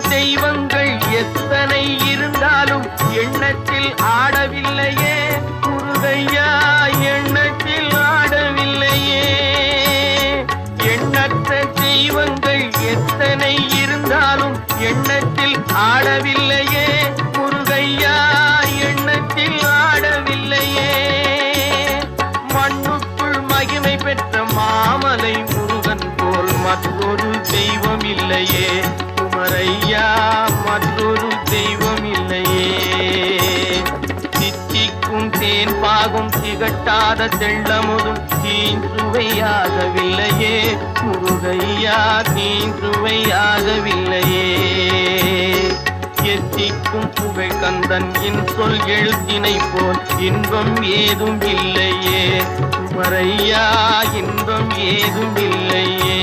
தெய்வங்கள் எத்தனை இருந்தாலும் எண்ணத்தில் ஆடவில்லையே முருகையா, எண்ணத்தில் ஆடவில்லையே. எண்ணற்ற தெய்வங்கள் எத்தனை இருந்தாலும் எண்ணத்தில் ஆடவில்லையே முருகையா, எண்ணத்தில் ஆடவில்லையே. மண்ணுக்குள் மகிமை பெற்ற மாமலை முருகன் போல் மற்றொரு தெய்வம் இல்லையே குமரையா, மற்றொரு தெய்வம் இல்லையே. தித்திக்கும் தேன் பாகும் திகட்டாத தெள்ளமுதும் தீஞ்சுவையாகவில்லையே முருகையா, தீஞ்சுவையாகவில்லையே. எத்திக்கும் புகழ் கந்தன் என் சொல் எழுத்தினை போல் இன்பம் ஏதும் இல்லையே குமரையா, இன்பம் ஏதும் இல்லையே.